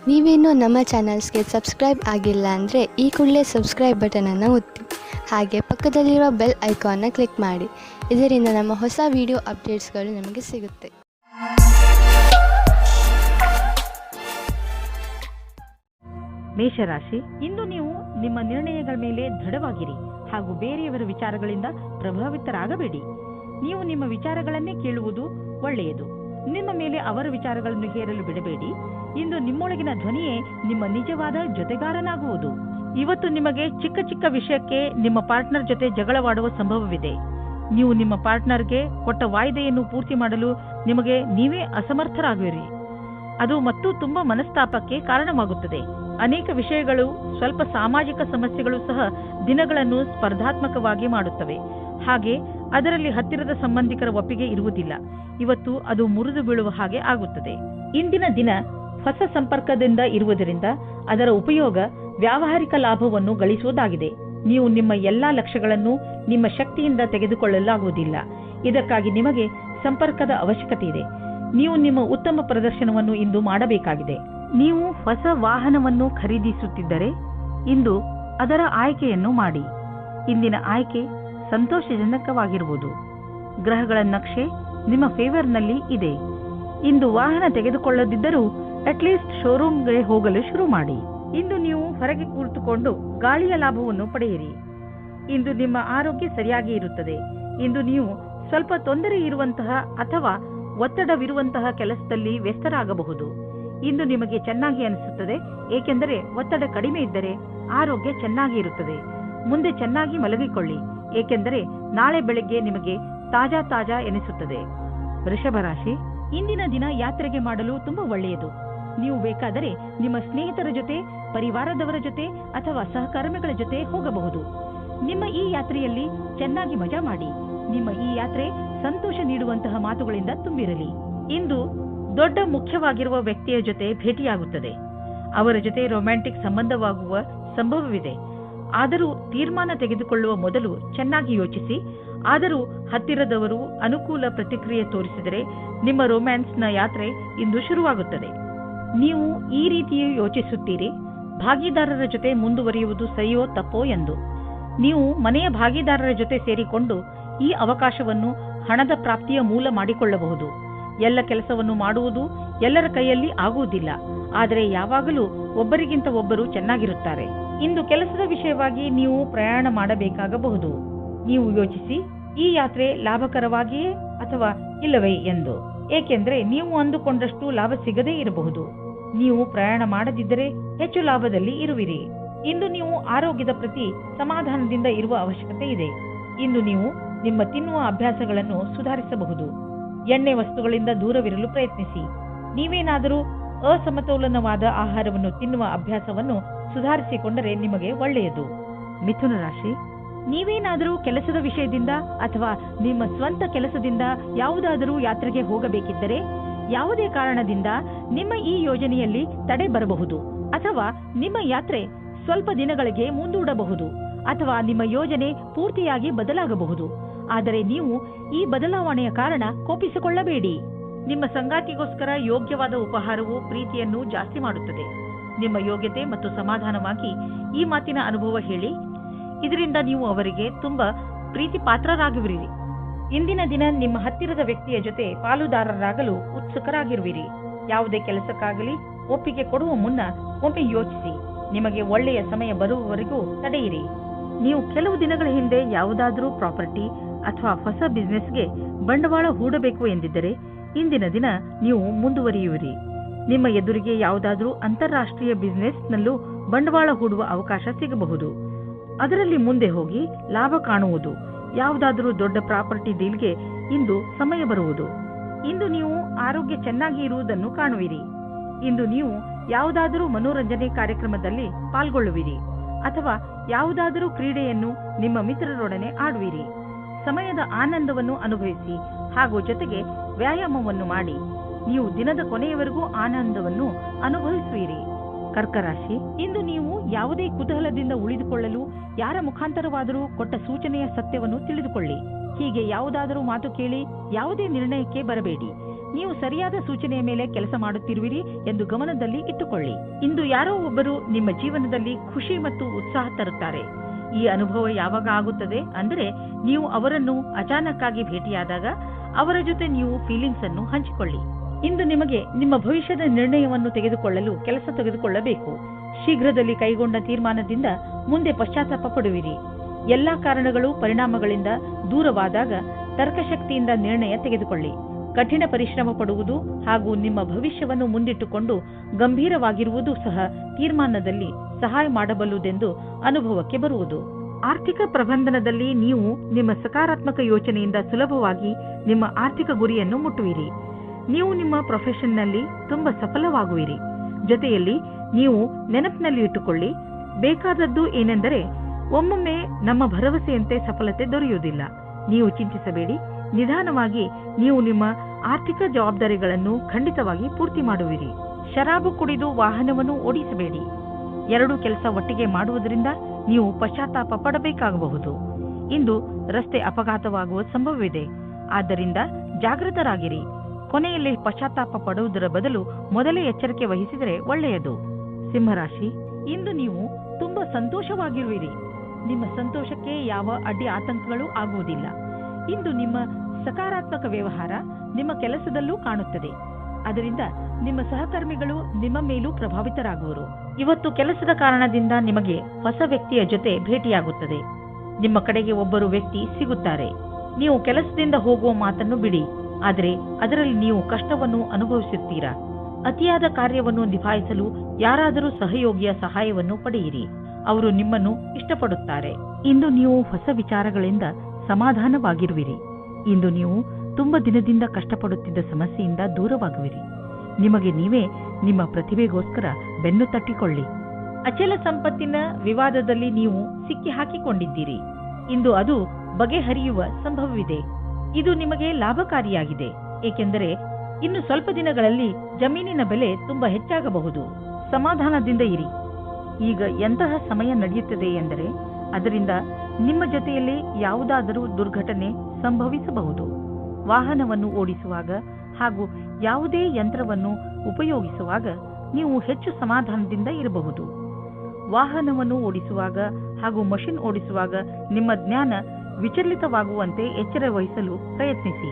ನೀವೇನೂ ನಮ್ಮ ಚಾನಲ್ಸ್ಗೆ ಸಬ್ಸ್ಕ್ರೈಬ್ ಆಗಿಲ್ಲ ಅಂದರೆ ಈ ಕೂಡಲೇ ಸಬ್ಸ್ಕ್ರೈಬ್ ಬಟನನ್ನು ಒತ್ತಿ, ಹಾಗೆ ಪಕ್ಕದಲ್ಲಿರುವ ಬೆಲ್ ಐಕಾನ್ನ ಕ್ಲಿಕ್ ಮಾಡಿ. ಇದರಿಂದ ನಮ್ಮ ಹೊಸ ವಿಡಿಯೋ ಅಪ್ಡೇಟ್ಸ್ಗಳು ನಿಮಗೆ ಸಿಗುತ್ತೆ. ಮೇಷರಾಶಿ, ಇಂದು ನೀವು ನಿಮ್ಮ ನಿರ್ಣಯಗಳ ಮೇಲೆ ದೃಢವಾಗಿರಿ ಹಾಗೂ ಬೇರೆಯವರ ವಿಚಾರಗಳಿಂದ ಪ್ರಭಾವಿತರಾಗಬೇಡಿ. ನೀವು ನಿಮ್ಮ ವಿಚಾರಗಳನ್ನೇ ಕೇಳುವುದು ಒಳ್ಳೆಯದು. ನಿಮ್ಮ ಮೇಲೆ ಅವರ ವಿಚಾರಗಳನ್ನು ಹೇರಲು ಬಿಡಬೇಡಿ. ಇಂದು ನಿಮ್ಮೊಳಗಿನ ಧ್ವನಿಯೇ ನಿಮ್ಮ ನಿಜವಾದ ಜೊತೆಗಾರನಾಗುವುದು. ಇವತ್ತು ನಿಮಗೆ ಚಿಕ್ಕ ಚಿಕ್ಕ ವಿಷಯಕ್ಕೆ ನಿಮ್ಮ ಪಾರ್ಟ್ನರ್ ಜೊತೆ ಜಗಳವಾಡುವ ಸಂಭವವಿದೆ. ನೀವು ನಿಮ್ಮ ಪಾರ್ಟ್ನರ್ಗೆ ಕೊಟ್ಟ ವಾಯ್ದೆಯನ್ನು ಪೂರ್ತಿ ಮಾಡಲು ನಿಮಗೆ ನೀವೇ ಅಸಮರ್ಥರಾಗುವಿರಿ. ಅದು ಮತ್ತು ತುಂಬಾ ಮನಸ್ತಾಪಕ್ಕೆ ಕಾರಣವಾಗುತ್ತದೆ. ಅನೇಕ ವಿಷಯಗಳು, ಸ್ವಲ್ಪ ಸಾಮಾಜಿಕ ಸಮಸ್ಯೆಗಳು ಸಹ ದಿನಗಳನ್ನು ಸ್ಪರ್ಧಾತ್ಮಕವಾಗಿ ಮಾಡುತ್ತವೆ. ಹಾಗೆ ಅದರಲ್ಲಿ ಹತ್ತಿರದ ಸಂಬಂಧಿಕರ ಒಪ್ಪಿಗೆ ಇರುವುದಿಲ್ಲ. ಇವತ್ತು ಅದು ಮುರಿದು ಬೀಳುವ ಹಾಗೆ ಆಗುತ್ತದೆ. ಇಂದಿನ ದಿನ ಹೊಸ ಸಂಪರ್ಕದಿಂದ ಇರುವುದರಿಂದ ಅದರ ಉಪಯೋಗ ವ್ಯಾವಹಾರಿಕ ಲಾಭವನ್ನು ಗಳಿಸುವುದಾಗಿದೆ. ನೀವು ನಿಮ್ಮ ಎಲ್ಲಾ ಲಕ್ಷ್ಯಗಳನ್ನು ನಿಮ್ಮ ಶಕ್ತಿಯಿಂದ ತೆಗೆದುಕೊಳ್ಳಲಾಗುವುದಿಲ್ಲ. ಇದಕ್ಕಾಗಿ ನಿಮಗೆ ಸಂಪರ್ಕದ ಅವಶ್ಯಕತೆ ಇದೆ. ನೀವು ನಿಮ್ಮ ಉತ್ತಮ ಪ್ರದರ್ಶನವನ್ನು ಇಂದು ಮಾಡಬೇಕಾಗಿದೆ. ನೀವು ಹೊಸ ವಾಹನವನ್ನು ಖರೀದಿಸುತ್ತಿದ್ದರೆ ಇಂದು ಅದರ ಆಯ್ಕೆಯನ್ನು ಮಾಡಿ. ಇಂದಿನ ಆಯ್ಕೆ ಸಂತೋಷಜನಕವಾಗಿರುವುದು. ಗ್ರಹಗಳ ನಕ್ಷೆ ನಿಮ್ಮ ಫೇವರ್ನಲ್ಲಿ ಇದೆ. ಇಂದು ವಾಹನ ತೆಗೆದುಕೊಳ್ಳದಿದ್ದರೂ ಅಟ್ಲೀಸ್ಟ್ ಶೋರೂಮ್ಗೆ ಹೋಗಲು ಶುರು ಮಾಡಿ. ಇಂದು ನೀವು ಹೊರಗೆ ಕುಳಿತುಕೊಂಡು ಗಾಳಿಯ ಲಾಭವನ್ನು ಪಡೆಯಿರಿ. ಇಂದು ನಿಮ್ಮ ಆರೋಗ್ಯ ಸರಿಯಾಗಿ ಇರುತ್ತದೆ. ಇಂದು ನೀವು ಸ್ವಲ್ಪ ತೊಂದರೆ ಇರುವಂತಹ ಅಥವಾ ಒತ್ತಡವಿರುವಂತಹ ಕೆಲಸದಲ್ಲಿ ವ್ಯಸ್ತರಾಗಬಹುದು. ಇಂದು ನಿಮಗೆ ಚೆನ್ನಾಗಿ ಅನಿಸುತ್ತದೆ, ಏಕೆಂದರೆ ಒತ್ತಡ ಕಡಿಮೆ ಇದ್ದರೆ ಆರೋಗ್ಯ ಚೆನ್ನಾಗಿ ಇರುತ್ತದೆ. ಮುಂದೆ ಚೆನ್ನಾಗಿ ಮಲಗಿಕೊಳ್ಳಿ, ಏಕೆಂದರೆ ನಾಳೆ ಬೆಳಗ್ಗೆ ನಿಮಗೆ ತಾಜಾ ಎನಿಸುತ್ತದೆ. ವೃಷಭ ರಾಶಿ, ಇಂದಿನ ದಿನ ಯಾತ್ರೆಗೆ ಮಾಡಲು ತುಂಬಾ ಒಳ್ಳೆಯದು. ನೀವು ಬೇಕಾದರೆ ನಿಮ್ಮ ಸ್ನೇಹಿತರ ಜೊತೆ, ಪರಿವಾರದವರ ಜೊತೆ ಅಥವಾ ಸಹಕರ್ಮಿಗಳ ಜೊತೆ ಹೋಗಬಹುದು. ನಿಮ್ಮ ಈ ಯಾತ್ರೆಯಲ್ಲಿ ಚೆನ್ನಾಗಿ ಮಜಾ ಮಾಡಿ. ನಿಮ್ಮ ಈ ಯಾತ್ರೆ ಸಂತೋಷ ನೀಡುವಂತಹ ಮಾತುಗಳಿಂದ ತುಂಬಿರಲಿ. ಇಂದು ದೊಡ್ಡ ಮುಖ್ಯವಾಗಿರುವ ವ್ಯಕ್ತಿಯ ಜೊತೆ ಭೇಟಿಯಾಗುತ್ತದೆ. ಅವರ ಜೊತೆ ರೊಮ್ಯಾಂಟಿಕ್ ಸಂಬಂಧವಾಗುವ ಸಂಭವವಿದೆ. ಆದರೂ ತೀರ್ಮಾನ ತೆಗೆದುಕೊಳ್ಳುವ ಮೊದಲು ಚೆನ್ನಾಗಿ ಯೋಚಿಸಿ. ಆದರೂ ಹತ್ತಿರದವರು ಅನುಕೂಲ ಪ್ರತಿಕ್ರಿಯೆ ತೋರಿಸಿದರೆ ನಿಮ್ಮ ರೊಮ್ಯಾನ್ಸ್ನ ಯಾತ್ರೆ ಇಂದು ಶುರುವಾಗುತ್ತದೆ. ನೀವು ಈ ರೀತಿಯೇ ಯೋಚಿಸುತ್ತೀರಿ, ಭಾಗಿದಾರರ ಜೊತೆ ಮುಂದುವರಿಯುವುದು ಸರಿಯೋ ತಪ್ಪೋ ಎಂದು. ನೀವು ಮನೆಯ ಭಾಗಿದಾರರ ಜೊತೆ ಸೇರಿಕೊಂಡು ಈ ಅವಕಾಶವನ್ನು ಹಣದ ಪ್ರಾಪ್ತಿಯ ಮೂಲ ಮಾಡಿಕೊಳ್ಳಬಹುದು. ಎಲ್ಲ ಕೆಲಸವನ್ನು ಮಾಡುವುದು ಎಲ್ಲರ ಕೈಯಲ್ಲಿ ಆಗುವುದಿಲ್ಲ, ಆದರೆ ಯಾವಾಗಲೂ ಒಬ್ಬರಿಗಿಂತ ಒಬ್ಬರು ಚೆನ್ನಾಗಿರುತ್ತಾರೆ. ಇಂದು ಕೆಲಸದ ವಿಷಯವಾಗಿ ನೀವು ಪ್ರಯಾಣ ಮಾಡಬೇಕಾಗಬಹುದು. ನೀವು ಯೋಚಿಸಿ, ಈ ಯಾತ್ರೆ ಲಾಭಕರವಾಗಿಯೇ ಅಥವಾ ಇಲ್ಲವೇ ಎಂದು. ಏಕೆಂದರೆ ನೀವು ಅಂದುಕೊಂಡಷ್ಟು ಲಾಭ ಸಿಗದೇ ಇರಬಹುದು. ನೀವು ಪ್ರಯಾಣ ಮಾಡದಿದ್ದರೆ ಹೆಚ್ಚು ಲಾಭದಲ್ಲಿ ಇರುವಿರಿ. ಇಂದು ನೀವು ಆರೋಗ್ಯದ ಪ್ರತಿ ಸಮಾಧಾನದಿಂದ ಇರುವ ಅವಶ್ಯಕತೆ ಇದೆ. ಇಂದು ನೀವು ನಿಮ್ಮ ತಿನ್ನುವ ಅಭ್ಯಾಸಗಳನ್ನು ಸುಧಾರಿಸಬಹುದು. ಎಣ್ಣೆ ವಸ್ತುಗಳಿಂದ ದೂರವಿರಲು ಪ್ರಯತ್ನಿಸಿ. ನೀವೇನಾದರೂ ಅಸಮತೋಲನವಾದ ಆಹಾರವನ್ನು ತಿನ್ನುವ ಅಭ್ಯಾಸವನ್ನು ಸುಧಾರಿಸಿಕೊಂಡರೆ ನಿಮಗೆ ಒಳ್ಳೆಯದು. ಮಿಥುನ ರಾಶಿ, ನೀವೇನಾದರೂ ಕೆಲಸದ ವಿಷಯದಿಂದ ಅಥವಾ ನಿಮ್ಮ ಸ್ವಂತ ಕೆಲಸದಿಂದ ಯಾವುದಾದರೂ ಯಾತ್ರೆಗೆ ಹೋಗಬೇಕಿದ್ದರೆ ಯಾವುದೇ ಕಾರಣದಿಂದ ನಿಮ್ಮ ಈ ಯೋಜನೆಯಲ್ಲಿ ತಡೆ ಬರಬಹುದು, ಅಥವಾ ನಿಮ್ಮ ಯಾತ್ರೆ ಸ್ವಲ್ಪ ದಿನಗಳಿಗೆ ಮುಂದೂಡಬಹುದು, ಅಥವಾ ನಿಮ್ಮ ಯೋಜನೆ ಪೂರ್ತಿಯಾಗಿ ಬದಲಾಗಬಹುದು. ಆದರೆ ನೀವು ಈ ಬದಲಾವಣೆಯ ಕಾರಣ ಕೋಪಿಸಿಕೊಳ್ಳಬೇಡಿ. ನಿಮ್ಮ ಸಂಗಾತಿಗೋಸ್ಕರ ಯೋಗ್ಯವಾದ ಉಪಹಾರವು ಪ್ರೀತಿಯನ್ನು ಜಾಸ್ತಿ ಮಾಡುತ್ತದೆ. ನಿಮ್ಮ ಯೋಗ್ಯತೆ ಮತ್ತು ಸಮಾಧಾನವಾಗಿ ಈ ಮಾತಿನ ಅನುಭವ ಹೇಳಿ. ಇದರಿಂದ ನೀವು ಅವರಿಗೆ ತುಂಬಾ ಪ್ರೀತಿ ಪಾತ್ರರಾಗುವಿರಿ. ಇಂದಿನ ದಿನ ನಿಮ್ಮ ಹತ್ತಿರದ ವ್ಯಕ್ತಿಯ ಜೊತೆ ಪಾಲುದಾರರಾಗಲು ಉತ್ಸುಕರಾಗಿರುವಿರಿ. ಯಾವುದೇ ಕೆಲಸಕ್ಕಾಗಲಿ ಒಪ್ಪಿಗೆ ಕೊಡುವ ಮುನ್ನ ಒಮ್ಮೆ ಯೋಚಿಸಿ. ನಿಮಗೆ ಒಳ್ಳೆಯ ಸಮಯ ಬರುವವರೆಗೂ ತಡೆಯಿರಿ. ನೀವು ಕೆಲವು ದಿನಗಳ ಹಿಂದೆ ಯಾವುದಾದರೂ ಪ್ರಾಪರ್ಟಿ ಅಥವಾ ಹೊಸ ಬಿಸಿನೆಸ್ಗೆ ಬಂಡವಾಳ ಹೂಡಬೇಕು ಎಂದಿದ್ದರೆ ಇಂದಿನ ದಿನ ನೀವು ಮುಂದುವರಿಯುವಿರಿ. ನಿಮ್ಮ ಎದುರಿಗೆ ಯಾವುದಾದರೂ ಅಂತಾರಾಷ್ಟ್ರೀಯ ಬಿಸಿನೆಸ್ನಲ್ಲೂ ಬಂಡವಾಳ ಹೂಡುವ ಅವಕಾಶ ಸಿಗಬಹುದು. ಅದರಲ್ಲಿ ಮುಂದೆ ಹೋಗಿ ಲಾಭ ಕಾಣುವುದು. ಯಾವುದಾದರೂ ದೊಡ್ಡ ಪ್ರಾಪರ್ಟಿ ಡೀಲ್ಗೆ ಇಂದು ಸಮಯ ಬರುವುದು. ಇಂದು ನೀವು ಆರೋಗ್ಯ ಚೆನ್ನಾಗಿ ಇರುವುದನ್ನು ಕಾಣುವಿರಿ. ಇಂದು ನೀವು ಯಾವುದಾದರೂ ಮನೋರಂಜನೆ ಕಾರ್ಯಕ್ರಮದಲ್ಲಿ ಪಾಲ್ಗೊಳ್ಳುವಿರಿ ಅಥವಾ ಯಾವುದಾದರೂ ಕ್ರೀಡೆಯನ್ನು ನಿಮ್ಮ ಮಿತ್ರರೊಡನೆ ಆಡುವಿರಿ. ಸಮಯದ ಆನಂದವನ್ನು ಅನುಭವಿಸಿ ಹಾಗೂ ಜೊತೆಗೆ ವ್ಯಾಯಾಮವನ್ನು ಮಾಡಿ. ನೀವು ದಿನದ ಕೊನೆಯವರೆಗೂ ಆನಂದವನ್ನು ಅನುಭವಿಸುವಿರಿ. ಕರ್ಕರಾಶಿ, ಇಂದು ನೀವು ಯಾವುದೇ ಕುತೂಹಲದಿಂದ ಉಳಿದುಕೊಳ್ಳಲು ಯಾರ ಮುಖಾಂತರವಾದರೂ ಕೊಟ್ಟ ಸೂಚನೆಯ ಸತ್ಯವನ್ನು ತಿಳಿದುಕೊಳ್ಳಿ. ಹೀಗೆ ಯಾವುದಾದರೂ ಮಾತು ಕೇಳಿ ಯಾವುದೇ ನಿರ್ಣಯಕ್ಕೆ ಬರಬೇಡಿ. ನೀವು ಸರಿಯಾದ ಸೂಚನೆಯ ಮೇಲೆ ಕೆಲಸ ಮಾಡುತ್ತಿರುವಿರಿ ಎಂದು ಗಮನದಲ್ಲಿ ಇಟ್ಟುಕೊಳ್ಳಿ. ಇಂದು ಯಾರೋ ಒಬ್ಬರು ನಿಮ್ಮ ಜೀವನದಲ್ಲಿ ಖುಷಿ ಮತ್ತು ಉತ್ಸಾಹ ತರುತ್ತಾರೆ. ಈ ಅನುಭವ ಯಾವಾಗ ಆಗುತ್ತದೆ ಅಂದರೆ ನೀವು ಅವರನ್ನು ಅಚಾನಕ್ಕಾಗಿ ಭೇಟಿಯಾದಾಗ ಅವರ ಜೊತೆ ನೀವು ಫೀಲಿಂಗ್ಸ್ ಅನ್ನು ಹಂಚಿಕೊಳ್ಳಿ. ಇಂದು ನಿಮಗೆ ನಿಮ್ಮ ಭವಿಷ್ಯದ ನಿರ್ಣಯವನ್ನು ತೆಗೆದುಕೊಳ್ಳಲು ಕೆಲಸ ತೆಗೆದುಕೊಳ್ಳಬೇಕು. ಶೀಘ್ರದಲ್ಲಿ ಕೈಗೊಂಡ ತೀರ್ಮಾನದಿಂದ ಮುಂದೆ ಪಶ್ಚಾತ್ತಾಪ ಪಡುವಿರಿ. ಎಲ್ಲಾ ಕಾರಣಗಳು ಪರಿಣಾಮಗಳಿಂದ ದೂರವಾದಾಗ ತರ್ಕಶಕ್ತಿಯಿಂದ ನಿರ್ಣಯ ತೆಗೆದುಕೊಳ್ಳಿ. ಕಠಿಣ ಪರಿಶ್ರಮ ಪಡುವುದು ಹಾಗೂ ನಿಮ್ಮ ಭವಿಷ್ಯವನ್ನು ಮುಂದಿಟ್ಟುಕೊಂಡು ಗಂಭೀರವಾಗಿರುವುದು ಸಹ ತೀರ್ಮಾನದಲ್ಲಿ ಸಹಾಯ ಮಾಡಬಲ್ಲುದೆಂದು ಅನುಭವಕ್ಕೆ ಬರುವುದು. ಆರ್ಥಿಕ ಪ್ರಬಂಧನದಲ್ಲಿ ನೀವು ನಿಮ್ಮ ಸಕಾರಾತ್ಮಕ ಯೋಚನೆಯಿಂದ ಸುಲಭವಾಗಿ ನಿಮ್ಮ ಆರ್ಥಿಕ ಗುರಿಯನ್ನು ಮುಟ್ಟುವಿರಿ. ನೀವು ನಿಮ್ಮ ಪ್ರೊಫೆಷನ್ನಲ್ಲಿ ತುಂಬಾ ಸಫಲವಾಗುವಿರಿ. ಜೊತೆಯಲ್ಲಿ ನೀವು ನೆನಪಿನಲ್ಲಿ ಇಟ್ಟುಕೊಳ್ಳಿ, ಬೇಕಾದದ್ದು ಏನೆಂದರೆ ಒಮ್ಮೊಮ್ಮೆ ನಮ್ಮ ಭರವಸೆಯಂತೆ ಸಫಲತೆ ದೊರೆಯುವುದಿಲ್ಲ. ನೀವು ಚಿಂತಿಸಬೇಡಿ. ನಿಧಾನವಾಗಿ ನೀವು ನಿಮ್ಮ ಆರ್ಥಿಕ ಜವಾಬ್ದಾರಿಗಳನ್ನು ಖಂಡಿತವಾಗಿ ಪೂರ್ತಿ ಮಾಡುವಿರಿ. ಶರಾಬು ಕುಡಿದು ವಾಹನವನ್ನು ಓಡಿಸಬೇಡಿ. ಎರಡು ಕೆಲಸ ಒಟ್ಟಿಗೆ ಮಾಡುವುದರಿಂದ ನೀವು ಪಶ್ಚಾತ್ತಾಪ ಪಡಬೇಕಾಗಬಹುದು. ಇಂದು ರಸ್ತೆ ಅಪಘಾತವಾಗುವ ಸಂಭವವಿದೆ. ಆದ್ದರಿಂದ ಜಾಗೃತರಾಗಿರಿ. ಕೊನೆಯಲ್ಲಿ ಪಶ್ಚಾತ್ತಾಪ ಪಡುವುದರ ಬದಲು ಮೊದಲೇ ಎಚ್ಚರಿಕೆ ವಹಿಸಿದರೆ ಒಳ್ಳೆಯದು. ಸಿಂಹರಾಶಿ, ಇಂದು ನೀವು ತುಂಬಾ ಸಂತೋಷವಾಗಿರುವಿರಿ. ನಿಮ್ಮ ಸಂತೋಷಕ್ಕೆ ಯಾವ ಅಡ್ಡಿ ಆತಂಕಗಳು ಆಗುವುದಿಲ್ಲ. ಇಂದು ನಿಮ್ಮ ಸಕಾರಾತ್ಮಕ ವ್ಯವಹಾರ ನಿಮ್ಮ ಕೆಲಸದಲ್ಲೂ ಕಾಣುತ್ತದೆ. ಅದರಿಂದ ನಿಮ್ಮ ಸಹಕರ್ಮಿಗಳು ನಿಮ್ಮ ಮೇಲೂ ಪ್ರಭಾವಿತರಾಗುವರು. ಇವತ್ತು ಕೆಲಸದ ಕಾರಣದಿಂದ ನಿಮಗೆ ಹೊಸ ವ್ಯಕ್ತಿಯ ಜೊತೆ ಭೇಟಿಯಾಗುತ್ತದೆ. ನಿಮ್ಮ ಕಡೆಗೆ ಒಬ್ಬರು ವ್ಯಕ್ತಿ ಸಿಗುತ್ತಾರೆ. ನೀವು ಕೆಲಸದಿಂದ ಹೋಗುವ ಮಾತನ್ನು ಬಿಡಿ, ಆದರೆ ಅದರಲ್ಲಿ ನೀವು ಕಷ್ಟವನ್ನು ಅನುಭವಿಸುತ್ತೀರಾ. ಅತಿಯಾದ ಕಾರ್ಯವನ್ನು ನಿಭಾಯಿಸಲು ಯಾರಾದರೂ ಸಹಯೋಗಿಯ ಸಹಾಯವನ್ನು ಪಡೆಯಿರಿ. ಅವರು ನಿಮ್ಮನ್ನು ಇಷ್ಟಪಡುತ್ತಾರೆ. ಇಂದು ನೀವು ಹೊಸ ವಿಚಾರಗಳಿಂದ ಸಮಾಧಾನವಾಗಿರುವಿರಿ. ಇಂದು ನೀವು ತುಂಬಾ ದಿನದಿಂದ ಕಷ್ಟಪಡುತ್ತಿದ್ದ ಸಮಸ್ಯೆಯಿಂದ ದೂರವಾಗುವಿರಿ. ನಿಮಗೆ ನೀವೇ ನಿಮ್ಮ ಪ್ರತಿಭೆಗೋಸ್ಕರ ಬೆನ್ನು ತಟ್ಟಿಕೊಳ್ಳಿ. ಅಚಲ ಸಂಪತ್ತಿನ ವಿವಾದದಲ್ಲಿ ನೀವು ಸಿಕ್ಕಿ ಹಾಕಿಕೊಂಡಿದ್ದೀರಿ. ಇಂದು ಅದು ಬಗೆಹರಿಯುವ ಸಂಭವವಿದೆ. ಇದು ನಿಮಗೆ ಲಾಭಕಾರಿಯಾಗಿದೆ, ಏಕೆಂದರೆ ಇನ್ನು ಸ್ವಲ್ಪ ದಿನಗಳಲ್ಲಿ ಜಮೀನಿನ ಬೆಲೆ ತುಂಬಾ ಹೆಚ್ಚಾಗಬಹುದು. ಸಮಾಧಾನದಿಂದ ಇರಿ. ಈಗ ಎಂತಹ ಸಮಯ ನಡೆಯುತ್ತದೆ ಎಂದರೆ ಅದರಿಂದ ನಿಮ್ಮ ಜೊತೆಯಲ್ಲಿ ಯಾವುದಾದರೂ ದುರ್ಘಟನೆ ಸಂಭವಿಸಬಹುದು. ವಾಹನವನ್ನು ಓಡಿಸುವಾಗ ಹಾಗೂ ಯಾವುದೇ ಯಂತ್ರವನ್ನು ಉಪಯೋಗಿಸುವಾಗ ನೀವು ಹೆಚ್ಚು ಸಮಾಧಾನದಿಂದ ಇರಬಹುದು. ವಾಹನವನ್ನು ಓಡಿಸುವಾಗ ಹಾಗೂ ಮಷಿನ್ ಓಡಿಸುವಾಗ ನಿಮ್ಮ ಜ್ಞಾನ ವಿಚಲಿತವಾಗುವಂತೆ ಎಚ್ಚರ ವಹಿಸಲು ಪ್ರಯತ್ನಿಸಿ.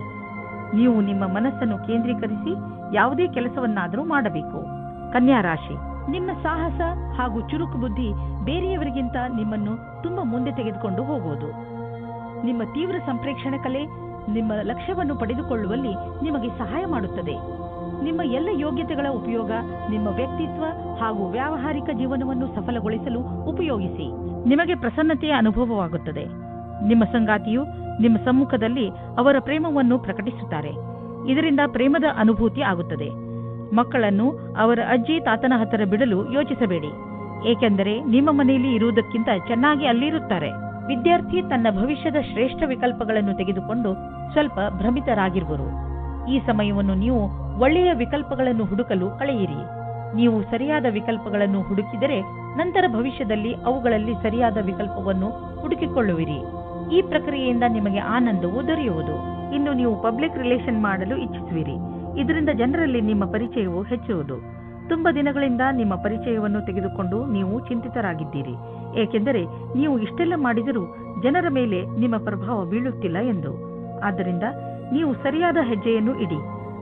ನೀವು ನಿಮ್ಮ ಮನಸ್ಸನ್ನು ಕೇಂದ್ರೀಕರಿಸಿ ಯಾವುದೇ ಕೆಲಸವನ್ನಾದರೂ ಮಾಡಬೇಕು. ಕನ್ಯಾ ರಾಶಿ, ನಿಮ್ಮ ಸಾಹಸ ಹಾಗೂ ಚುರುಕು ಬುದ್ಧಿ ಬೇರೆಯವರಿಗಿಂತ ನಿಮ್ಮನ್ನು ತುಂಬಾ ಮುಂದೆ ತೆಗೆದುಕೊಂಡು ಹೋಗುವುದು. ನಿಮ್ಮ ತೀವ್ರ ಸಂಪ್ರೇಕ್ಷಣ ಕಲೆ ನಿಮ್ಮ ಲಕ್ಷ್ಯವನ್ನು ಪಡೆದುಕೊಳ್ಳುವಲ್ಲಿ ನಿಮಗೆ ಸಹಾಯ ಮಾಡುತ್ತದೆ. ನಿಮ್ಮ ಎಲ್ಲ ಯೋಗ್ಯತೆಗಳ ಉಪಯೋಗ ನಿಮ್ಮ ವ್ಯಕ್ತಿತ್ವ ಹಾಗೂ ವ್ಯಾವಹಾರಿಕ ಜೀವನವನ್ನು ಸಫಲಗೊಳಿಸಲು ಉಪಯೋಗಿಸಿ. ನಿಮಗೆ ಪ್ರಸನ್ನತೆಯ ಅನುಭವವಾಗುತ್ತದೆ. ನಿಮ್ಮ ಸಂಗಾತಿಯು ನಿಮ್ಮ ಸಮ್ಮುಖದಲ್ಲಿ ಅವರ ಪ್ರೇಮವನ್ನು ಪ್ರಕಟಿಸುತ್ತಾರೆ. ಇದರಿಂದ ಪ್ರೇಮದ ಅನುಭೂತಿ ಆಗುತ್ತದೆ. ಮಕ್ಕಳನ್ನು ಅವರ ಅಜ್ಜಿ ತಾತನ ಹತ್ತಿರ ಬಿಡಲು ಯೋಚಿಸಬೇಡಿ, ಏಕೆಂದರೆ ನಿಮ್ಮ ಮನೆಯಲ್ಲಿ ಇರುವುದಕ್ಕಿಂತ ಚೆನ್ನಾಗಿ ಅಲ್ಲಿರುತ್ತಾರೆ. ವಿದ್ಯಾರ್ಥಿ ತನ್ನ ಭವಿಷ್ಯದ ಶ್ರೇಷ್ಠ ವಿಕಲ್ಪಗಳನ್ನು ತೆಗೆದುಕೊಂಡು ಸ್ವಲ್ಪ ಭ್ರಮಿತರಾಗಿರುವರು. ಈ ಸಮಯವನ್ನು ನೀವು ಒಳ್ಳೆಯ ವಿಕಲ್ಪಗಳನ್ನು ಹುಡುಕಲು ಕಳೆಯಿರಿ. ನೀವು ಸರಿಯಾದ ವಿಕಲ್ಪಗಳನ್ನು ಹುಡುಕಿದರೆ ನಂತರ ಭವಿಷ್ಯದಲ್ಲಿ ಅವುಗಳಲ್ಲಿ ಸರಿಯಾದ ವಿಕಲ್ಪವನ್ನು ಹುಡುಕಿಕೊಳ್ಳುವಿರಿ. ಈ ಪ್ರಕ್ರಿಯೆಯಿಂದ ನಿಮಗೆ ಆನಂದವು ದೊರೆಯುವುದು. ಇನ್ನು ನೀವು ಪಬ್ಲಿಕ್ ರಿಲೇಷನ್ ಮಾಡಲು ಇಚ್ಛಿಸುವಿರಿ. ಇದರಿಂದ ಜನರಲ್ಲಿ ನಿಮ್ಮ ಪರಿಚಯವು ಹೆಚ್ಚುವುದು. ತುಂಬಾ ದಿನಗಳಿಂದ ನಿಮ್ಮ ಪರಿಚಯವನ್ನು ತೆಗೆದುಕೊಂಡು ನೀವು ಚಿಂತಿತರಾಗಿದ್ದೀರಿ, ಏಕೆಂದರೆ ನೀವು ಇಷ್ಟೆಲ್ಲ ಮಾಡಿದರೂ ಜನರ ಮೇಲೆ ನಿಮ್ಮ ಪ್ರಭಾವ ಬೀಳುತ್ತಿಲ್ಲ ಎಂದು. ಆದ್ದರಿಂದ ನೀವು ಸರಿಯಾದ ಹೆಜ್ಜೆಯನ್ನು ಇಡಿ.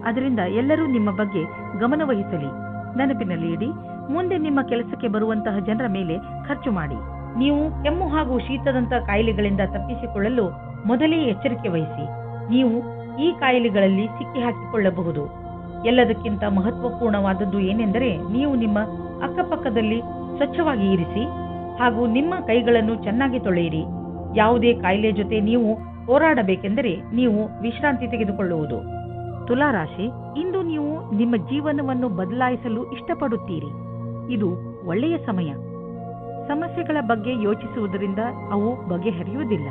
ಅದರಿಂದ ಎಲ್ಲರೂ ನಿಮ್ಮ ಬಗ್ಗೆ ಗಮನವಹಿಸಲಿ. ನೆನಪಿನಲ್ಲಿ ಇಡಿ, ಮುಂದೆ ನಿಮ್ಮ ಕೆಲಸಕ್ಕೆ ಬರುವಂತಹ ಜನರ ಮೇಲೆ ಖರ್ಚು ಮಾಡಿ. ನೀವು ಕೆಮ್ಮು ಹಾಗೂ ಶೀತದಂತಹ ಕಾಯಿಲೆಗಳಿಂದ ತಪ್ಪಿಸಿಕೊಳ್ಳಲು ಮೊದಲೇ ಎಚ್ಚರಿಕೆ ವಹಿಸಿ. ನೀವು ಈ ಕಾಯಿಲೆಗಳಲ್ಲಿ ಸಿಕ್ಕಿ ಹಾಕಿಕೊಳ್ಳಬಹುದು. ಎಲ್ಲದಕ್ಕಿಂತ ಮಹತ್ವಪೂರ್ಣವಾದದ್ದು ಏನೆಂದರೆ ನೀವು ನಿಮ್ಮ ಅಕ್ಕಪಕ್ಕದಲ್ಲಿ ಸ್ವಚ್ಛವಾಗಿ ಇರಿಸಿ ಹಾಗೂ ನಿಮ್ಮ ಕೈಗಳನ್ನು ಚೆನ್ನಾಗಿ ತೊಳೆಯಿರಿ. ಯಾವುದೇ ಕಾಯಿಲೆ ಜೊತೆ ನೀವು ಹೋರಾಡಬೇಕೆಂದರೆ ನೀವು ವಿಶ್ರಾಂತಿ ತೆಗೆದುಕೊಳ್ಳುವುದು. ತುಲಾರಾಶಿ, ಇಂದು ನೀವು ನಿಮ್ಮ ಜೀವನವನ್ನು ಬದಲಾಯಿಸಲು ಇಷ್ಟಪಡುತ್ತೀರಿ. ಇದು ಒಳ್ಳೆಯ ಸಮಯ. ಸಮಸ್ಯೆಗಳ ಬಗ್ಗೆ ಯೋಚಿಸುವುದರಿಂದ ಅವು ಬಗೆಹರಿಯುವುದಿಲ್ಲ.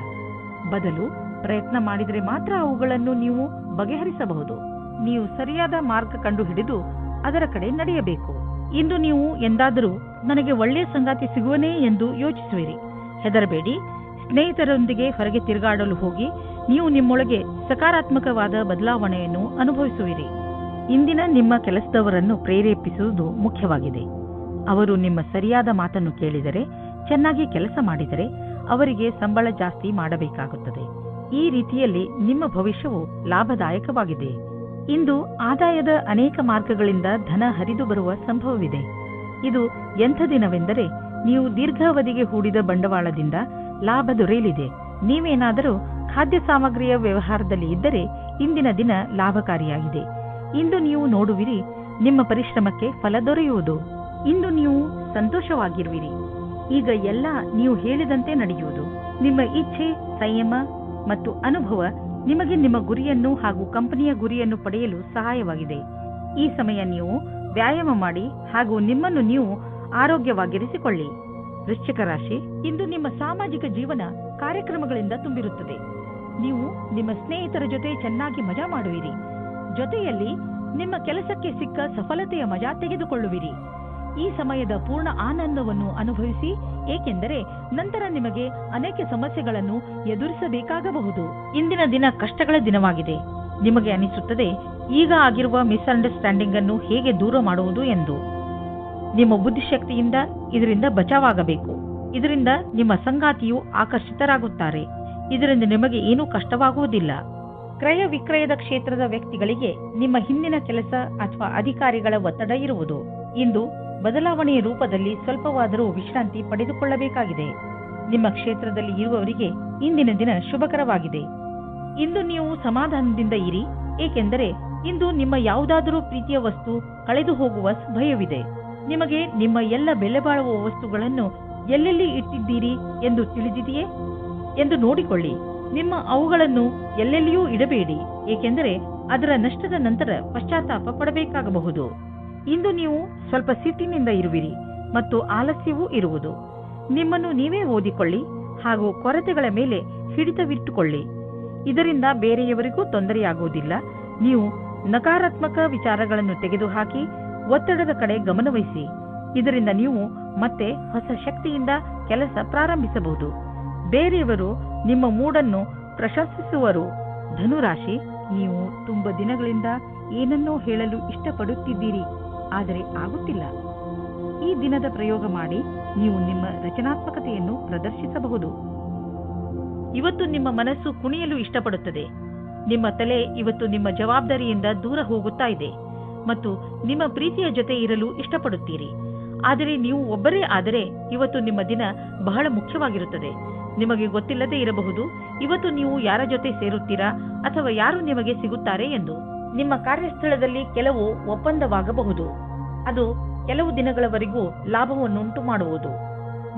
ಬದಲು ಪ್ರಯತ್ನ ಮಾಡಿದರೆ ಮಾತ್ರ ಅವುಗಳನ್ನು ನೀವು ಬಗೆಹರಿಸಬಹುದು. ನೀವು ಸರಿಯಾದ ಮಾರ್ಗ ಕಂಡುಹಿಡಿದು ಅದರ ಕಡೆ ನಡೆಯಬೇಕು. ಇಂದು ನೀವು ಎಂದಾದರೂ ನನಗೆ ಒಳ್ಳೆಯ ಸಂಗಾತಿ ಸಿಗುವನೇ ಎಂದು ಯೋಚಿಸುವಿರಿ. ಹೆದರಬೇಡಿ. ಸ್ನೇಹಿತರೊಂದಿಗೆ ಹೊರಗೆ ತಿರುಗಾಡಲು ಹೋಗಿ ನೀವು ನಿಮ್ಮೊಳಗೆ ಸಕಾರಾತ್ಮಕವಾದ ಬದಲಾವಣೆಯನ್ನು ಅನುಭವಿಸುವಿರಿ. ಇಂದಿನ ನಿಮ್ಮ ಕೆಲಸದವರನ್ನು ಪ್ರೇರೇಪಿಸುವುದು ಮುಖ್ಯವಾಗಿದೆ. ಅವರು ನಿಮ್ಮ ಸರಿಯಾದ ಮಾತನ್ನು ಕೇಳಿದರೆ, ಚೆನ್ನಾಗಿ ಕೆಲಸ ಮಾಡಿದರೆ ಅವರಿಗೆ ಸಂಬಳ ಜಾಸ್ತಿ ಮಾಡಬೇಕಾಗುತ್ತದೆ. ಈ ರೀತಿಯಲ್ಲಿ ನಿಮ್ಮ ಭವಿಷ್ಯವು ಲಾಭದಾಯಕವಾಗಿದೆ. ಇಂದು ಆದಾಯದ ಅನೇಕ ಮಾರ್ಗಗಳಿಂದ ಧನ ಹರಿದು ಬರುವ ಸಂಭವವಿದೆ. ಇದು ಎಂಥ ದಿನವೆಂದರೆ ನೀವು ದೀರ್ಘಾವಧಿಗೆ ಹೂಡಿದ ಬಂಡವಾಳದಿಂದ ಲಾಭ ದೊರೆಯಲಿದೆ. ನೀವೇನಾದರೂ ಖಾದ್ಯ ಸಾಮಗ್ರಿಯ ವ್ಯವಹಾರದಲ್ಲಿ ಇದ್ದರೆ ಇಂದಿನ ದಿನ ಲಾಭಕಾರಿಯಾಗಿದೆ. ಇಂದು ನೀವು ನೋಡುವಿರಿ, ನಿಮ್ಮ ಪರಿಶ್ರಮಕ್ಕೆ ಫಲ ದೊರೆಯುವುದು. ಇಂದು ನೀವು ಸಂತೋಷವಾಗಿರುವಿರಿ. ಈಗ ಎಲ್ಲ ನೀವು ಹೇಳಿದಂತೆ ನಡೆಯುವುದು. ನಿಮ್ಮ ಇಚ್ಛೆ, ಸಂಯಮ ಮತ್ತು ಅನುಭವ ನಿಮಗೆ ನಿಮ್ಮ ಗುರಿಯನ್ನು ಹಾಗೂ ಕಂಪನಿಯ ಗುರಿಯನ್ನು ಪಡೆಯಲು ಸಹಾಯವಾಗಿದೆ. ಈ ಸಮಯ ನೀವು ವ್ಯಾಯಾಮ ಮಾಡಿ ಹಾಗೂ ನಿಮ್ಮನ್ನು ನೀವು ಆರೋಗ್ಯವಾಗಿರಿಸಿಕೊಳ್ಳಿ. ವೃಶ್ಚಿಕ ರಾಶಿ, ಇಂದು ನಿಮ್ಮ ಸಾಮಾಜಿಕ ಜೀವನ ಕಾರ್ಯಕ್ರಮಗಳಿಂದ ತುಂಬಿರುತ್ತದೆ. ನೀವು ನಿಮ್ಮ ಸ್ನೇಹಿತರ ಜೊತೆ ಚೆನ್ನಾಗಿ ಮಜಾ ಮಾಡುವಿರಿ. ಜೊತೆಯಲ್ಲಿ ನಿಮ್ಮ ಕೆಲಸಕ್ಕೆ ಸಿಕ್ಕ ಸಫಲತೆಯ ಮಜಾ ತೆಗೆದುಕೊಳ್ಳುವಿರಿ. ಈ ಸಮಯದ ಪೂರ್ಣ ಆನಂದವನ್ನು ಅನುಭವಿಸಿ, ಏಕೆಂದರೆ ನಂತರ ನಿಮಗೆ ಅನೇಕ ಸಮಸ್ಯೆಗಳನ್ನು ಎದುರಿಸಬೇಕಾಗಬಹುದು. ಇಂದಿನ ದಿನ ಕಷ್ಟಗಳ ದಿನವಾಗಿದೆ. ನಿಮಗೆ ಅನಿಸುತ್ತದೆ ಈಗ ಆಗಿರುವ ಮಿಸ್ಅಂಡರ್ಸ್ಟ್ಯಾಂಡಿಂಗ್ ಅನ್ನು ಹೇಗೆ ದೂರ ಮಾಡುವುದು ಎಂದು. ನಿಮ್ಮ ಬುದ್ಧಿಶಕ್ತಿಯಿಂದ ಇದರಿಂದ ಬಚಾವಾಗಬೇಕು. ಇದರಿಂದ ನಿಮ್ಮ ಸಂಗಾತಿಯು ಆಕರ್ಷಿತರಾಗುತ್ತಾರೆ. ಇದರಿಂದ ನಿಮಗೆ ಏನೂ ಕಷ್ಟವಾಗುವುದಿಲ್ಲ. ಕ್ರಯ ವಿಕ್ರಯದ ಕ್ಷೇತ್ರದ ವ್ಯಕ್ತಿಗಳಿಗೆ ನಿಮ್ಮ ಹಿಂದಿನ ಕೆಲಸ ಅಥವಾ ಅಧಿಕಾರಿಗಳ ಒತ್ತಡ ಇರುವುದು. ಇಂದು ಬದಲಾವಣೆಯ ರೂಪದಲ್ಲಿ ಸ್ವಲ್ಪವಾದರೂ ವಿಶ್ರಾಂತಿ ಪಡೆದುಕೊಳ್ಳಬೇಕಾಗಿದೆ. ನಿಮ್ಮ ಕ್ಷೇತ್ರದಲ್ಲಿ ಇರುವವರಿಗೆ ಇಂದಿನ ದಿನ ಶುಭಕರವಾಗಿದೆ. ಇಂದು ನೀವು ಸಮಾಧಾನದಿಂದ ಇರಿ, ಏಕೆಂದರೆ ಇಂದು ನಿಮ್ಮ ಯಾವುದಾದರೂ ಪ್ರೀತಿಯ ವಸ್ತು ಕಳೆದು ಹೋಗುವ ಭಯವಿದೆ. ನಿಮಗೆ ನಿಮ್ಮ ಎಲ್ಲ ಬೆಲೆ ಬಾಳುವ ವಸ್ತುಗಳನ್ನು ಎಲ್ಲೆಲ್ಲಿ ಇಟ್ಟಿದ್ದೀರಿ ಎಂದು ತಿಳಿದಿದೆಯೇ ಎಂದು ನೋಡಿಕೊಳ್ಳಿ. ನಿಮ್ಮ ಅವುಗಳನ್ನು ಎಲ್ಲೆಲ್ಲಿಯೂ ಇಡಬೇಡಿ, ಏಕೆಂದರೆ ಅದರ ನಷ್ಟದ ನಂತರ ಪಶ್ಚಾತ್ತಾಪ ಪಡಬೇಕಾಗಬಹುದು. ಇಂದು ನೀವು ಸ್ವಲ್ಪ ಸಿಟ್ಟಿನಿಂದ ಇರುವಿರಿ ಮತ್ತು ಆಲಸ್ಯವೂ ಇರುವುದು. ನಿಮ್ಮನ್ನು ನೀವೇ ಓದಿಕೊಳ್ಳಿ ಹಾಗೂ ಕೊರತೆಗಳ ಮೇಲೆ ಹಿಡಿತವಿಟ್ಟುಕೊಳ್ಳಿ. ಇದರಿಂದ ಬೇರೆಯವರಿಗೂ ತೊಂದರೆಯಾಗುವುದಿಲ್ಲ. ನೀವು ನಕಾರಾತ್ಮಕ ವಿಚಾರಗಳನ್ನು ತೆಗೆದುಹಾಕಿ ಒತ್ತಡದ ಕಡೆ ಗಮನವಹಿಸಿ. ಇದರಿಂದ ನೀವು ಮತ್ತೆ ಹೊಸ ಶಕ್ತಿಯಿಂದ ಕೆಲಸ ಪ್ರಾರಂಭಿಸಬಹುದು. ಬೇರೆಯವರು ನಿಮ್ಮ ಮೂಡನ್ನು ಪ್ರಶಂಸಿಸುವರು. ಧನುರಾಶಿ, ನೀವು ತುಂಬ ದಿನಗಳಿಂದ ಏನನ್ನೋ ಹೇಳಲು ಇಷ್ಟಪಡುತ್ತಿದ್ದೀರಿ, ಆದರೆ ಆಗುತ್ತಿಲ್ಲ. ಈ ದಿನದ ಪ್ರಯೋಗ ಮಾಡಿ ನೀವು ನಿಮ್ಮ ರಚನಾತ್ಮಕತೆಯನ್ನು ಪ್ರದರ್ಶಿಸಬಹುದು. ಇವತ್ತು ನಿಮ್ಮ ಮನಸ್ಸು ಕುಣಿಯಲು ಇಷ್ಟಪಡುತ್ತದೆ. ನಿಮ್ಮ ತಲೆ ಇವತ್ತು ನಿಮ್ಮ ಜವಾಬ್ದಾರಿಯಿಂದ ದೂರ ಹೋಗುತ್ತಾ ಇದೆ ಮತ್ತು ನಿಮ್ಮ ಪ್ರೀತಿಯ ಜೊತೆ ಇರಲು ಇಷ್ಟಪಡುತ್ತೀರಿ. ಆದರೆ ನೀವು ಒಬ್ಬರೇ ಆದರೆ ಇವತ್ತು ನಿಮ್ಮ ದಿನ ಬಹಳ ಮುಖ್ಯವಾಗಿರುತ್ತದೆ. ನಿಮಗೆ ಗೊತ್ತಿಲ್ಲದೆ ಇರಬಹುದು ಇವತ್ತು ನೀವು ಯಾರ ಜೊತೆ ಸೇರುತ್ತೀರಾ ಅಥವಾ ಯಾರು ನಿಮಗೆ ಸಿಗುತ್ತಾರೆ ಎಂದು. ನಿಮ್ಮ ಕಾರ್ಯಸ್ಥಳದಲ್ಲಿ ಕೆಲವು ಒಪ್ಪಂದವಾಗಬಹುದು. ಅದು ಕೆಲವು ದಿನಗಳವರೆಗೂ ಲಾಭವನ್ನುಂಟು ಮಾಡುವುದು.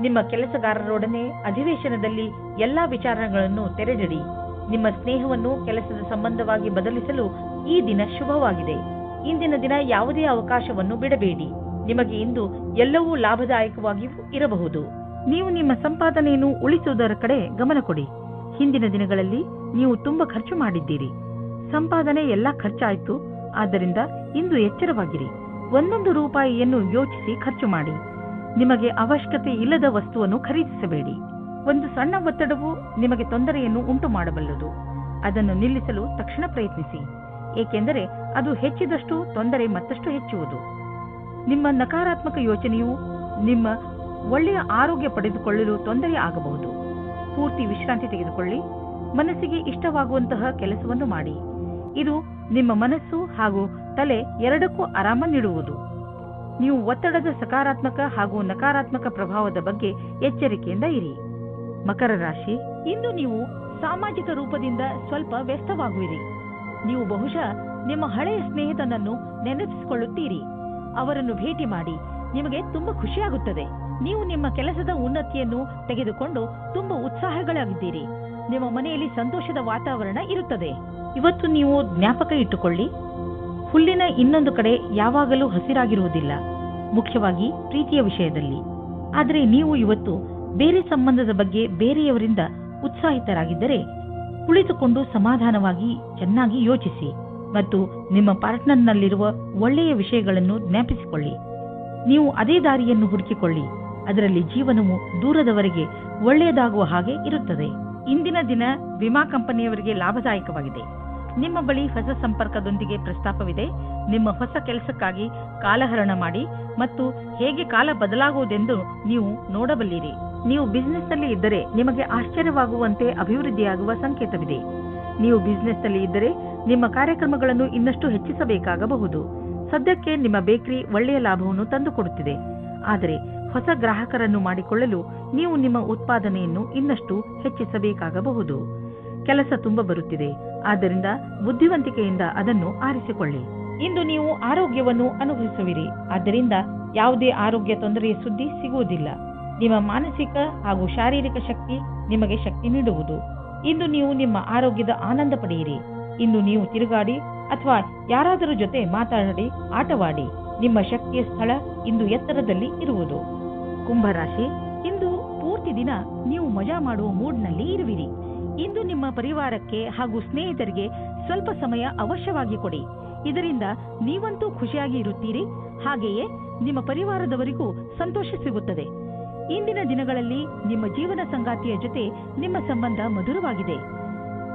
ನಿಮ್ಮ ಕೆಲಸಗಾರರೊಡನೆ ಅಧಿವೇಶನದಲ್ಲಿ ಎಲ್ಲಾ ವಿಚಾರಗಳನ್ನು ತೆರೆದಿಡಿ. ನಿಮ್ಮ ಸ್ನೇಹವನ್ನು ಕೆಲಸದ ಸಂಬಂಧವಾಗಿ ಬದಲಿಸಲು ಈ ದಿನ ಶುಭವಾಗಿದೆ. ಇಂದಿನ ದಿನ ಯಾವುದೇ ಅವಕಾಶವನ್ನು ಬಿಡಬೇಡಿ. ನಿಮಗೆ ಇಂದು ಎಲ್ಲವೂ ಲಾಭದಾಯಕವಾಗಿಯೂ ಇರಬಹುದು. ನೀವು ನಿಮ್ಮ ಸಂಪಾದನೆಯನ್ನು ಉಳಿಸುವುದರ ಕಡೆ ಗಮನ ಕೊಡಿ. ಹಿಂದಿನ ದಿನಗಳಲ್ಲಿ ನೀವು ತುಂಬಾ ಖರ್ಚು ಮಾಡಿದ್ದೀರಿ. ಸಂಪಾದನೆ ಎಲ್ಲ ಖರ್ಚಾಯಿತು. ಆದ್ದರಿಂದ ಇಂದು ಎಚ್ಚರವಾಗಿರಿ. ಒಂದೊಂದು ರೂಪಾಯಿಯನ್ನು ಯೋಚಿಸಿ ಖರ್ಚು ಮಾಡಿ. ನಿಮಗೆ ಅವಶ್ಯಕತೆ ಇಲ್ಲದ ವಸ್ತುವನ್ನು ಖರೀದಿಸಬೇಡಿ. ಒಂದು ಸಣ್ಣ ಒತ್ತಡವು ನಿಮಗೆ ತೊಂದರೆಯನ್ನು ಉಂಟು ಮಾಡಬಲ್ಲದು. ಅದನ್ನು ನಿಲ್ಲಿಸಲು ತಕ್ಷಣ ಪ್ರಯತ್ನಿಸಿ, ಏಕೆಂದರೆ ಅದು ಹೆಚ್ಚಿದಷ್ಟು ತೊಂದರೆ ಮತ್ತಷ್ಟು ಹೆಚ್ಚುವುದು. ನಿಮ್ಮ ನಕಾರಾತ್ಮಕ ಯೋಚನೆಯು ನಿಮ್ಮ ಒಳ್ಳೆಯ ಆರೋಗ್ಯ ಪಡೆದುಕೊಳ್ಳಲು ತೊಂದರೆ ಆಗಬಹುದು. ಪೂರ್ತಿ ವಿಶ್ರಾಂತಿ ತೆಗೆದುಕೊಳ್ಳಿ. ಮನಸ್ಸಿಗೆ ಇಷ್ಟವಾಗುವಂತಹ ಕೆಲಸವನ್ನು ಮಾಡಿ. ಇದು ನಿಮ್ಮ ಮನಸ್ಸು ಹಾಗೂ ತಲೆ ಎರಡಕ್ಕೂ ಆರಾಮ ನೀಡುವುದು. ನೀವು ಒತ್ತಡದ ಸಕಾರಾತ್ಮಕ ಹಾಗೂ ನಕಾರಾತ್ಮಕ ಪ್ರಭಾವದ ಬಗ್ಗೆ ಎಚ್ಚರಿಕೆಯಿಂದ ಇರಿ. ಮಕರ ರಾಶಿ, ಇಂದು ನೀವು ಸಾಮಾಜಿಕ ರೂಪದಿಂದ ಸ್ವಲ್ಪ ವ್ಯಸ್ತವಾಗುವಿರಿ. ನೀವು ಬಹುಶಃ ನಿಮ್ಮ ಹಳೆಯ ಸ್ನೇಹಿತನನ್ನು ನೆನಪಿಸಿಕೊಳ್ಳುತ್ತೀರಿ. ಅವರನ್ನು ಭೇಟಿ ಮಾಡಿ. ನಿಮಗೆ ತುಂಬಾ ಖುಷಿಯಾಗುತ್ತದೆ. ನೀವು ನಿಮ್ಮ ಕೆಲಸದ ಉನ್ನತಿಯನ್ನು ತೆಗೆದುಕೊಂಡು ತುಂಬಾ ಉತ್ಸಾಹಗಳಾಗಿದ್ದೀರಿ. ನಿಮ್ಮ ಮನೆಯಲ್ಲಿ ಸಂತೋಷದ ವಾತಾವರಣ ಇರುತ್ತದೆ. ಇವತ್ತು ನೀವು ಜ್ಞಾಪಕ ಇಟ್ಟುಕೊಳ್ಳಿ, ಹುಲ್ಲಿನ ಇನ್ನೊಂದು ಕಡೆ ಯಾವಾಗಲೂ ಹಸಿರಾಗಿರುವುದಿಲ್ಲ, ಮುಖ್ಯವಾಗಿ ಪ್ರೀತಿಯ ವಿಷಯದಲ್ಲಿ. ಆದರೆ ನೀವು ಇವತ್ತು ಬೇರೆ ಸಂಬಂಧದ ಬಗ್ಗೆ ಬೇರೆಯವರಿಂದ ಉತ್ಸಾಹಿತರಾಗಿದ್ದರೆ ಕುಳಿತುಕೊಂಡು ಸಮಾಧಾನವಾಗಿ ಚೆನ್ನಾಗಿ ಯೋಚಿಸಿ ಮತ್ತು ನಿಮ್ಮ ಪಾರ್ಟ್ನರ್ನಲ್ಲಿರುವ ಒಳ್ಳೆಯ ವಿಷಯಗಳನ್ನು ಜ್ಞಾಪಿಸಿಕೊಳ್ಳಿ. ನೀವು ಅದೇ ದಾರಿಯನ್ನು ಹುಡುಕಿಕೊಳ್ಳಿ. ಅದರಲ್ಲಿ ಜೀವನವು ದೂರದವರೆಗೆ ಒಳ್ಳೆಯದಾಗುವ ಹಾಗೆ ಇರುತ್ತದೆ. ಇಂದಿನ ದಿನ ವಿಮಾ ಕಂಪನಿಯವರಿಗೆ ಲಾಭದಾಯಕವಾಗಿದೆ. ನಿಮ್ಮ ಬಳಿ ಹೊಸ ಸಂಪರ್ಕದೊಂದಿಗೆ ಪ್ರಸ್ತಾಪವಿದೆ. ನಿಮ್ಮ ಹೊಸ ಕೆಲಸಕ್ಕಾಗಿ ಕಾಲಹರಣ ಮಾಡಿ ಮತ್ತು ಹೇಗೆ ಕಾಲ ಬದಲಾಗುವುದೆಂದು ನೀವು ನೋಡಬಲ್ಲಿರಿ. ನೀವು ಬಿಸಿನೆಸ್ನಲ್ಲಿ ಇದ್ದರೆ ನಿಮಗೆ ಆಶ್ಚರ್ಯವಾಗುವಂತೆ ಅಭಿವೃದ್ಧಿಯಾಗುವ ಸಂಕೇತವಿದೆ. ನೀವು ಬಿಸಿನೆಸ್ನಲ್ಲಿ ಇದ್ದರೆ ನಿಮ್ಮ ಕಾರ್ಯಕ್ರಮಗಳನ್ನು ಇನ್ನಷ್ಟು ಹೆಚ್ಚಿಸಬೇಕಾಗಬಹುದು. ಸದ್ಯಕ್ಕೆ ನಿಮ್ಮ ಬೇಕರಿ ಒಳ್ಳೆಯ ಲಾಭವನ್ನು ತಂದುಕೊಡುತ್ತಿದೆ. ಆದರೆ ಹೊಸ ಗ್ರಾಹಕರನ್ನು ಮಾಡಿಕೊಳ್ಳಲು ನೀವು ನಿಮ್ಮ ಉತ್ಪಾದನೆಯನ್ನು ಇನ್ನಷ್ಟು ಹೆಚ್ಚಿಸಬೇಕಾಗಬಹುದು. ಕೆಲಸ ತುಂಬ ಬರುತ್ತಿದೆ, ಆದ್ದರಿಂದ ಬುದ್ಧಿವಂತಿಕೆಯಿಂದ ಅದನ್ನು ಆರಿಸಿಕೊಳ್ಳಿ. ಇಂದು ನೀವು ಆರೋಗ್ಯವನ್ನು ಅನುಭವಿಸುವಿರಿ, ಆದ್ದರಿಂದ ಯಾವುದೇ ಆರೋಗ್ಯ ತೊಂದರೆಯ ಸುದ್ದಿ ಸಿಗುವುದಿಲ್ಲ. ನಿಮ್ಮ ಮಾನಸಿಕ ಹಾಗೂ ಶಾರೀರಿಕ ಶಕ್ತಿ ನಿಮಗೆ ಶಕ್ತಿ ನೀಡುವುದು. ಇಂದು ನೀವು ನಿಮ್ಮ ಆರೋಗ್ಯದ ಆನಂದ ಪಡೆಯಿರಿ. ಇಂದು ನೀವು ತಿರುಗಾಡಿ ಅಥವಾ ಯಾರಾದರೂ ಜೊತೆ ಮಾತಾಡಿ, ಆಟವಾಡಿ. ನಿಮ್ಮ ಶಕ್ತಿಯ ಸ್ಥಳ ಇಂದು ಎತ್ತರದಲ್ಲಿ ಇರುವುದು. ಕುಂಭರಾಶಿ, ಇಂದು ಪೂರ್ತಿ ದಿನ ನೀವು ಮಜಾ ಮಾಡುವ ಮೂಡ್ನಲ್ಲಿ ಇರುವಿರಿ. ಇಂದು ನಿಮ್ಮ ಪರಿವಾರಕ್ಕೆ ಹಾಗೂ ಸ್ನೇಹಿತರಿಗೆ ಸ್ವಲ್ಪ ಸಮಯ ಅವಶ್ಯವಾಗಿ ಕೊಡಿ. ಇದರಿಂದ ನೀವಂತೂ ಖುಷಿಯಾಗಿ ಇರುತ್ತೀರಿ, ಹಾಗೆಯೇ ನಿಮ್ಮ ಪರಿವಾರದವರಿಗೂ ಸಂತೋಷ ಸಿಗುತ್ತದೆ. ಇಂದಿನ ದಿನಗಳಲ್ಲಿ ನಿಮ್ಮ ಜೀವನ ಸಂಗಾತಿಯ ಜೊತೆ ನಿಮ್ಮ ಸಂಬಂಧ ಮಧುರವಾಗಿದೆ.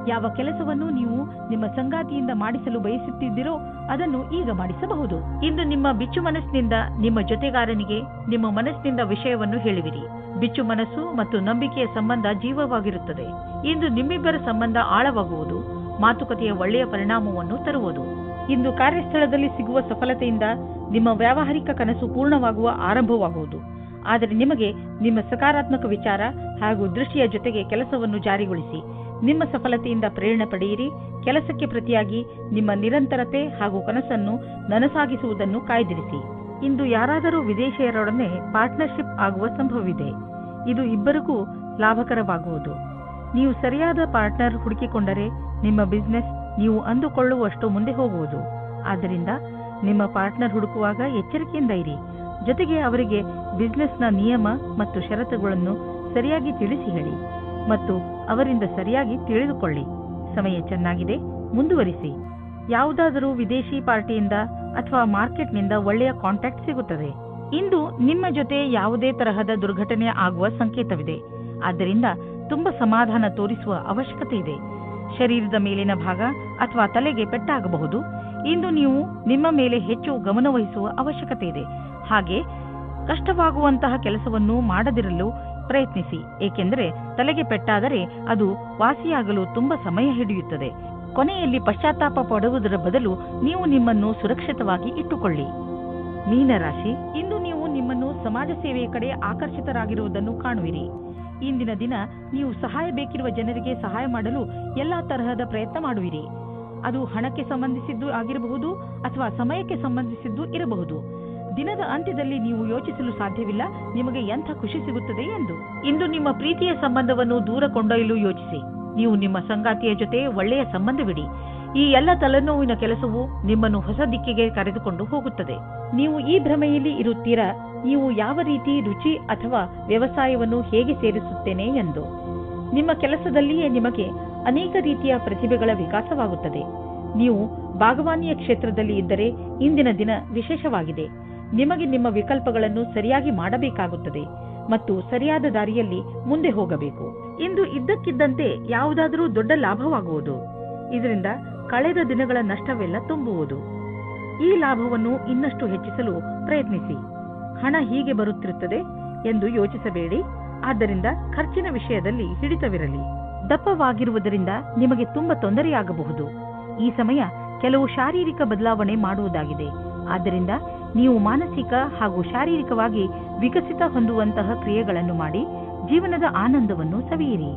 ಯಾವ ಕೆಲಸವನ್ನು ನೀವು ನಿಮ್ಮ ಸಂಗಾತಿಯಿಂದ ಮಾಡಿಸಲು ಬಯಸುತ್ತಿದ್ದೀರೋ ಅದನ್ನು ಈಗ ಮಾಡಿಸಬಹುದು. ಇಂದು ನಿಮ್ಮ ಬಿಚ್ಚು ಮನಸ್ಸಿನಿಂದ ನಿಮ್ಮ ಜೊತೆಗಾರನಿಗೆ ನಿಮ್ಮ ಮನಸ್ಸಿನಿಂದ ವಿಷಯವನ್ನು ಹೇಳುವಿರಿ. ಬಿಚ್ಚು ಮನಸ್ಸು ಮತ್ತು ನಂಬಿಕೆಯ ಸಂಬಂಧ ಜೀವವಾಗಿರುತ್ತದೆ. ಇಂದು ನಿಮ್ಮಿಬ್ಬರ ಸಂಬಂಧ ಆಳವಾಗುವುದು, ಮಾತುಕತೆಯ ಒಳ್ಳೆಯ ಪರಿಣಾಮವನ್ನು ತರುವುದು. ಇಂದು ಕಾರ್ಯಸ್ಥಳದಲ್ಲಿ ಸಿಗುವ ಸಫಲತೆಯಿಂದ ನಿಮ್ಮ ವ್ಯಾವಹಾರಿಕ ಕನಸು ಪೂರ್ಣವಾಗುವ ಆರಂಭವಾಗುವುದು. ಆದರೆ ನಿಮಗೆ ನಿಮ್ಮ ಸಕಾರಾತ್ಮಕ ವಿಚಾರ ಹಾಗೂ ದೃಷ್ಟಿಯ ಜೊತೆಗೆ ಕೆಲಸವನ್ನು ಜಾರಿಗೊಳಿಸಿ ನಿಮ್ಮ ಸಫಲತೆಯಿಂದ ಪ್ರೇರಣೆ ಪಡೆಯಿರಿ. ಕೆಲಸಕ್ಕೆ ಪ್ರತಿಯಾಗಿ ನಿಮ್ಮ ನಿರಂತರತೆ ಹಾಗೂ ಕನಸನ್ನು ನನಸಾಗಿಸುವುದನ್ನು ಕಾಯ್ದಿರಿಸಿ. ಇಂದು ಯಾರಾದರೂ ವಿದೇಶಿಯರೊಡನೆ ಪಾರ್ಟ್ನರ್ಶಿಪ್ ಆಗುವ ಸಂಭವವಿದೆ. ಇದು ಇಬ್ಬರಿಗೂ ಲಾಭಕರವಾಗುವುದು. ನೀವು ಸರಿಯಾದ ಪಾರ್ಟ್ನರ್ ಹುಡುಕಿಕೊಂಡರೆ ನಿಮ್ಮ ಬಿಸಿನೆಸ್ ನೀವು ಅಂದುಕೊಳ್ಳುವಷ್ಟು ಮುಂದೆ ಹೋಗುವುದು. ಆದ್ದರಿಂದ ನಿಮ್ಮ ಪಾರ್ಟ್ನರ್ ಹುಡುಕುವಾಗ ಎಚ್ಚರಿಕೆಯಿಂದ ಇರಿ. ಜೊತೆಗೆ ಅವರಿಗೆ ಬಿಸಿನೆಸ್ನ ನಿಯಮ ಮತ್ತು ಷರತ್ತುಗಳನ್ನು ಸರಿಯಾಗಿ ತಿಳಿಸಿ ಹೇಳಿ ಮತ್ತು ಅವರಿಂದ ಸರಿಯಾಗಿ ತಿಳಿದುಕೊಳ್ಳಿ. ಸಮಯ ಚೆನ್ನಾಗಿದೆ, ಮುಂದುವರಿಸಿ. ಯಾವುದಾದರೂ ವಿದೇಶಿ ಪಾರ್ಟಿಯಿಂದ ಅಥವಾ ಮಾರ್ಕೆಟ್ನಿಂದ ಒಳ್ಳೆಯ ಕಾಂಟ್ಯಾಕ್ಟ್ ಸಿಗುತ್ತದೆ. ಇಂದು ನಿಮ್ಮ ಜೊತೆ ಯಾವುದೇ ತರಹದ ದುರ್ಘಟನೆ ಆಗುವ ಸಂಕೇತವಿದೆ. ಆದ್ದರಿಂದ ತುಂಬಾ ಸಮಾಧಾನ ತೋರಿಸುವ ಅವಶ್ಯಕತೆ ಇದೆ. ಶರೀರದ ಮೇಲಿನ ಭಾಗ ಅಥವಾ ತಲೆಗೆ ಪೆಟ್ಟಾಗಬಹುದು. ಇಂದು ನೀವು ನಿಮ್ಮ ಮೇಲೆ ಹೆಚ್ಚು ಗಮನವಹಿಸುವ ಅವಶ್ಯಕತೆ ಇದೆ. ಹಾಗೆ ಕಷ್ಟವಾಗುವಂತಹ ಕೆಲಸವನ್ನು ಮಾಡದಿರಲು ಪ್ರಯತ್ನಿಸಿ, ಏಕೆಂದರೆ ತಲೆಗೆ ಪೆಟ್ಟಾದರೆ ಅದು ವಾಸಿಯಾಗಲು ತುಂಬಾ ಸಮಯ ಹಿಡಿಯುತ್ತದೆ. ಕೊನೆಯಲ್ಲಿ ಪಶ್ಚಾತ್ತಾಪ ಪಡುವುದರ ಬದಲು ನೀವು ನಿಮ್ಮನ್ನು ಸುರಕ್ಷಿತವಾಗಿ ಇಟ್ಟುಕೊಳ್ಳಿ. ಮೀನರಾಶಿ, ಇಂದು ನೀವು ನಿಮ್ಮನ್ನು ಸಮಾಜ ಸೇವೆಯ ಕಡೆ ಆಕರ್ಷಿತರಾಗಿರುವುದನ್ನು ಕಾಣುವಿರಿ. ಇಂದಿನ ದಿನ ನೀವು ಸಹಾಯ ಬೇಕಿರುವ ಜನರಿಗೆ ಸಹಾಯ ಮಾಡಲು ಎಲ್ಲಾ ತರಹದ ಪ್ರಯತ್ನ ಮಾಡುವಿರಿ. ಅದು ಹಣಕ್ಕೆ ಸಂಬಂಧಿಸಿದ್ದು ಆಗಿರಬಹುದು ಅಥವಾ ಸಮಯಕ್ಕೆ ಸಂಬಂಧಿಸಿದ್ದು ಇರಬಹುದು. ದಿನದ ಅಂತ್ಯದಲ್ಲಿ ನೀವು ಯೋಚಿಸಲು ಸಾಧ್ಯವಿಲ್ಲ ನಿಮಗೆ ಎಂಥ ಖುಷಿ ಸಿಗುತ್ತದೆ ಎಂದು. ಇಂದು ನಿಮ್ಮ ಪ್ರೀತಿಯ ಸಂಬಂಧವನ್ನು ದೂರ ಕೊಂಡೊಯ್ಯಲು ಯೋಚಿಸಿ. ನೀವು ನಿಮ್ಮ ಸಂಗಾತಿಯ ಜೊತೆ ಒಳ್ಳೆಯ ಸಂಬಂಧವಿಡಿ. ಈ ಎಲ್ಲ ತಲೆನೋವಿನ ಕೆಲಸವು ನಿಮ್ಮನ್ನು ಹೊಸ ದಿಕ್ಕಿಗೆ ಕರೆದುಕೊಂಡು ಹೋಗುತ್ತದೆ. ನೀವು ಈ ಭ್ರಮೆಯಲ್ಲಿ ಇರುತ್ತೀರಾ, ನೀವು ಯಾವ ರೀತಿ ರುಚಿ ಅಥವಾ ವ್ಯವಸಾಯವನ್ನು ಹೇಗೆ ಸೇರಿಸುತ್ತೇನೆ ಎಂದು. ನಿಮ್ಮ ಕೆಲಸದಲ್ಲಿಯೇ ನಿಮಗೆ ಅನೇಕ ರೀತಿಯ ಪ್ರತಿಭೆಗಳ ವಿಕಾಸವಾಗುತ್ತದೆ. ನೀವು ಬಾಗವಾನಿಯ ಕ್ಷೇತ್ರದಲ್ಲಿ ಇದ್ದರೆ ಇಂದಿನ ದಿನ ವಿಶೇಷವಾಗಿದೆ. ನಿಮಗೆ ನಿಮ್ಮ ವಿಕಲ್ಪಗಳನ್ನು ಸರಿಯಾಗಿ ಮಾಡಬೇಕಾಗುತ್ತದೆ ಮತ್ತು ಸರಿಯಾದ ದಾರಿಯಲ್ಲಿ ಮುಂದೆ ಹೋಗಬೇಕು. ಇಂದು ಇದ್ದಕ್ಕಿದ್ದಂತೆ ಯಾವುದಾದರೂ ದೊಡ್ಡ ಲಾಭವಾಗುವುದು. ಇದರಿಂದ ಕಳೆದ ದಿನಗಳ ನಷ್ಟವೆಲ್ಲ ತುಂಬುವುದು. ಈ ಲಾಭವನ್ನು ಇನ್ನಷ್ಟು ಹೆಚ್ಚಿಸಲು ಪ್ರಯತ್ನಿಸಿ. ಹಣ ಹೀಗೆ ಬರುತ್ತಿರುತ್ತದೆ ಎಂದು ಯೋಚಿಸಬೇಡಿ. ಆದ್ದರಿಂದ ಖರ್ಚಿನ ವಿಷಯದಲ್ಲಿ ಹಿಡಿತವಿರಲಿ. ದಪ್ಪವಾಗಿರುವುದರಿಂದ ನಿಮಗೆ ತುಂಬಾ ತೊಂದರೆಯಾಗಬಹುದು. ಈ ಸಮಯ ಕೆಲವು ಶಾರೀರಿಕ ಬದಲಾವಣೆ ಮಾಡುವುದಾಗಿದೆ. ಆದ್ದರಿಂದ ನೀವು ಮಾನಸಿಕ ಹಾಗೂ ಶಾರೀರಿಕವಾಗಿ ವಿಕಸಿತ ಹೊಂದುವಂತಹ ಕ್ರಿಯೆಗಳನ್ನು ಮಾಡಿ ಜೀವನದ ಆನಂದವನ್ನು ಸವಿಯಿರಿ.